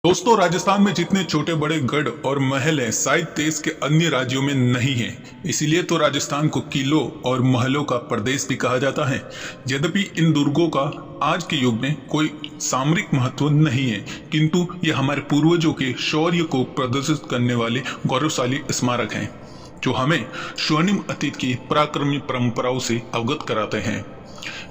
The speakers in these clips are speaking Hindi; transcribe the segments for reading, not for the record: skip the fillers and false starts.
दोस्तों, राजस्थान में जितने छोटे बड़े गढ़ और महल हैं शायद देश के अन्य राज्यों में नहीं हैं। इसीलिए तो राजस्थान को किलों और महलों का प्रदेश भी कहा जाता है। यद्यपि इन दुर्गों का आज के युग में कोई सामरिक महत्व नहीं है, किंतु ये हमारे पूर्वजों के शौर्य को प्रदर्शित करने वाले गौरवशाली स्मारक हैं, जो हमें स्वर्णिम अतीत की पराक्रमी परंपराओं से अवगत कराते हैं।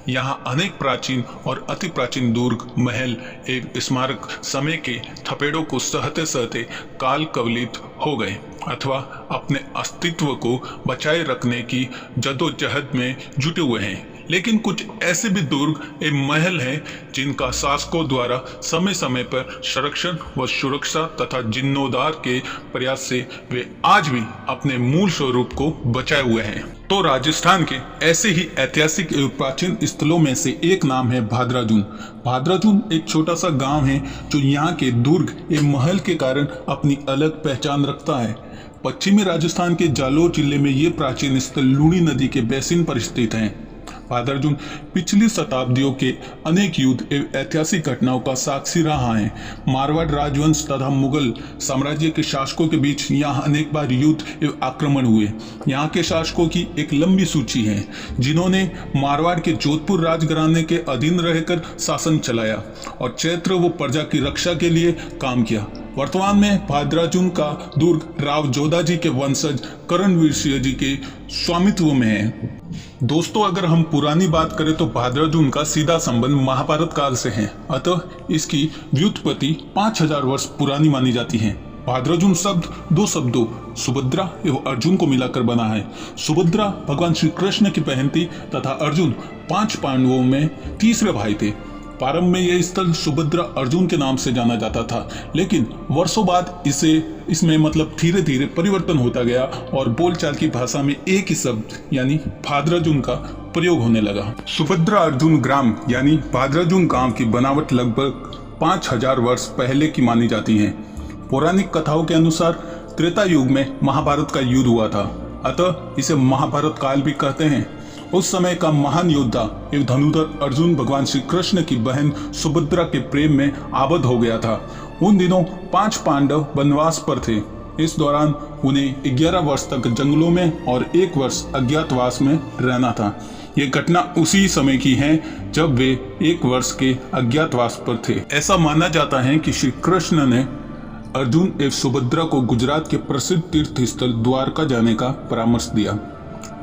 यहाँ अनेक प्राचीन और अति प्राचीन दुर्ग, महल एवं स्मारक समय के थपेड़ों को सहते सहते काल कवलित हो गए अथवा अपने अस्तित्व को बचाए रखने की जद्दोजहद में जुटे हुए हैं। लेकिन कुछ ऐसे भी दुर्ग एवं महल हैं जिनका शासकों द्वारा समय समय पर संरक्षण व सुरक्षा तथा जीर्णोद्धार के प्रयास से वे आज भी अपने मूल स्वरूप को बचाए हुए हैं। तो राजस्थान के ऐसे ही ऐतिहासिक एवं प्राचीन स्थलों में से एक नाम है भादराजून। भादराजून एक छोटा सा गांव है जो यहाँ के दुर्ग एवं महल के कारण अपनी अलग पहचान रखता है। पश्चिमी राजस्थान के जालोर जिले में ये प्राचीन स्थल लूणी नदी के बेसिन पर स्थित है। भादराजून पिछली शताब्दियों के अनेक युद्ध एवं ऐतिहासिक घटनाओं का साक्षी रहा है। मारवाड़ राजवंश तथा मुगल साम्राज्य के शासकों के बीच यहाँ अनेक बार युद्ध एवं आक्रमण हुए। यहाँ के शासकों की एक लंबी सूची है जिन्होंने मारवाड़ के जोधपुर राजघराने के अधीन रहकर शासन चलाया और क्षेत्र व प्रजा की रक्षा के लिए काम किया। वर्तमान में भादराजून का दुर्ग राव जोधाजी के वंशज करणवीर सिंह जी के स्वामित्व में है। दोस्तों, अगर हम पुरानी बात करें तो भादराजून का सीधा संबंध महाभारत काल से है, अतः इसकी व्युत्पत्ति 5000 वर्ष पुरानी मानी जाती है। भादराजून शब्द दो शब्दों सुभद्रा एवं अर्जुन को मिलाकर बना है। सुभद्रा भगवान श्री कृष्ण की बहन थी तथा अर्जुन 5 पांडवों में तीसरे भाई थे। प्रारंभ में यह स्थल सुभद्रा अर्जुन के नाम से जाना जाता था, लेकिन वर्षों बाद इसमें मतलब धीरे धीरे परिवर्तन होता गया और बोलचाल की भाषा में एक ही शब्द यानी भादराजून का प्रयोग होने लगा। सुभद्रा अर्जुन ग्राम यानी भादराजून गांव की बनावट लगभग 5000 वर्ष पहले की मानी जाती है। पौराणिक कथाओं के अनुसार त्रेता युग में महाभारत का युद्ध हुआ था, अतः इसे महाभारत काल भी कहते हैं। उस समय का महान योद्धा एवं धनुधर अर्जुन भगवान श्री कृष्ण की बहन सुभद्रा के प्रेम में आबद्ध हो गया था। उन दिनों 5 पांडव वनवास पर थे। इस दौरान उन्हें 11 वर्ष तक जंगलों में और 1 वर्ष अज्ञातवास में रहना था। ये घटना उसी समय की है जब वे 1 वर्ष के अज्ञातवास पर थे। ऐसा माना जाता है कि श्री कृष्ण ने अर्जुन एवं सुभद्रा को गुजरात के प्रसिद्ध तीर्थ स्थल द्वारका जाने का परामर्श दिया।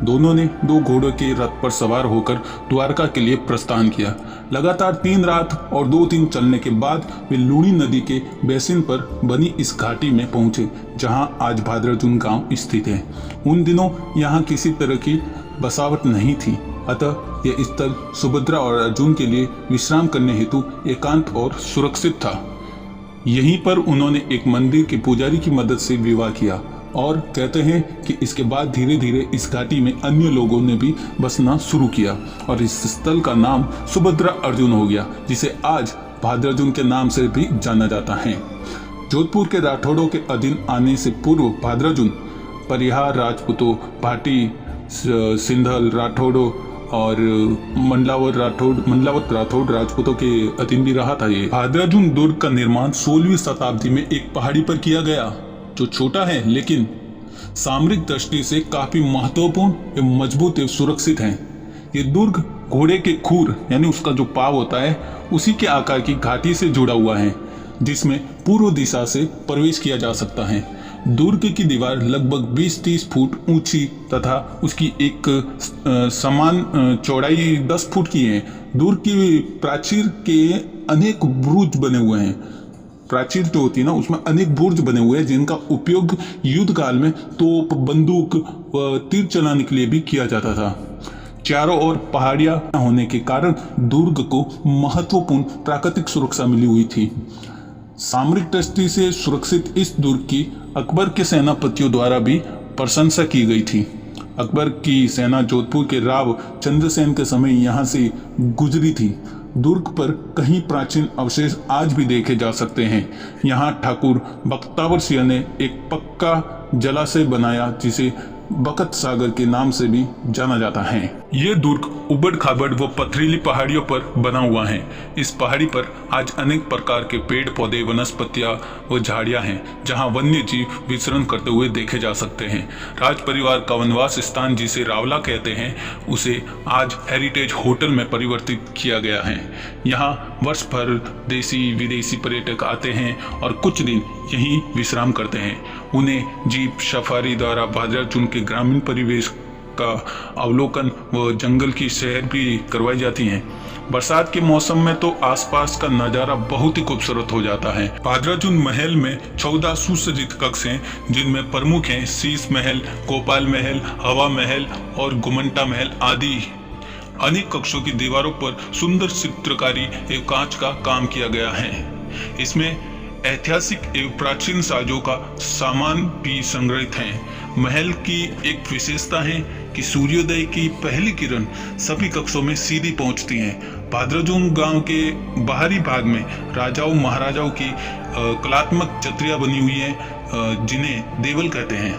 दोनों ने 2 घोड़ों के रथ पर सवार होकर द्वारका के लिए प्रस्थान किया। लगातार 3 रात और 2 दिन चलने के बाद वे लूणी नदी के बेसिन पर बनी इस घाटी में पहुंचे, जहां आज भादराजून गांव स्थित है। उन दिनों यहां किसी तरह की बसावट नहीं थी, अतः यह स्थल सुभद्रा और अर्जुन के लिए विश्राम करने हेतु एकांत और सुरक्षित था। यहीं पर उन्होंने एक मंदिर के पुजारी की मदद से विवाह किया और कहते हैं कि इसके बाद धीरे धीरे इस घाटी में अन्य लोगों ने भी बसना शुरू किया और इस स्थल का नाम सुभद्रा अर्जुन हो गया, जिसे आज भादराजून के नाम से भी जाना जाता है। जोधपुर के राठौड़ों के अधीन आने से पूर्व भादराजून परिहार राजपूतों, भाटी, सिंधल राठौड़ों और मंडलावत राठौड़ राजपूतों के अधीन भी रहा था। ये भादराजून दुर्ग का निर्माण 16वीं शताब्दी में एक पहाड़ी पर किया गया, जो छोटा है लेकिन सामरिक दृष्टि से काफी महत्वपूर्ण एवं मजबूत एवं सुरक्षित है। ये दुर्ग घोड़े के खुर यानी उसका जो पाव होता है उसी के आकार की घाटी से जुड़ा हुआ है, जिसमें पूर्व दिशा से प्रवेश किया जा सकता है। दुर्ग की दीवार लगभग 20-30 फुट ऊंची तथा उसकी एक समान चौड़ाई 10 फुट की है। दुर्ग की प्राचीर के अनेक बुरुज बने हुए हैं। प्राचीर जो होती है ना, उसमें अनेक बुर्ज बने हुए हैं जिनका उपयोग युद्ध काल में तोप, बंदूक व तीर चलाने के लिए भी किया जाता था। चारों ओर पहाड़ियां होने के कारण दुर्ग को महत्वपूर्ण प्राकृतिक सुरक्षा मिली हुई थी। सामरिक दृष्टि से सुरक्षित इस दुर्ग की अकबर के सेनापतियों द्वारा भी प्रशंसा की गई थी। अकबर की सेना जोधपुर के राव चंद्रसेन के समय यहाँ से गुजरी थी। दुर्ग पर कई प्राचीन अवशेष आज भी देखे जा सकते हैं। यहाँ ठाकुर बख्तावर सिंह ने एक पक्का जलाशय बनाया जिसे बकत सागर के नाम से भी जाना जाता है। ये दुर्ग उबड़ खाबड़ व पथरीली पहाड़ियों पर बना हुआ है। इस पहाड़ी पर आज अनेक प्रकार के पेड़ पौधे, वनस्पतियां व झाड़ियां हैं, जहां वन्य जीव विचरण करते हुए देखे जा सकते हैं। राज परिवार का वनवास स्थान, जिसे रावला कहते हैं, उसे आज हेरिटेज होटल में परिवर्तित किया गया है। यहाँ वर्ष भर देशी विदेशी पर्यटक आते हैं और कुछ दिन यहीं विश्राम करते हैं। उन्हें जीप सफारी द्वारा भाद्राचून के ग्रामीण परिवेश का अवलोकन व जंगल की सैर भी करवाई जाती हैं। बरसात के मौसम में तो आसपास का नज़ारा बहुत ही खूबसूरत हो जाता है। भाद्राचून महल में 14 सुसज्जित कक्ष हैं, जिनमें प्रमुख हैं शीश महल, गोपाल महल, हवा महल और गुमंटा महल आदि। अनेक कक्षों की दीवारों पर सुंदर चित्रकारी एवं कांच का काम किया गया है। इसमें ऐतिहासिक एवं प्राचीन साजों का सामान भी संग्रहित है। महल की एक विशेषता है कि सूर्योदय की पहली किरण सभी कक्षों में सीधी पहुंचती हैं। भाद्राचून गांव के बाहरी भाग में राजाओं महाराजाओं की कलात्मक छतरियां बनी हुई हैं, जिन्हें देवल कहते हैं।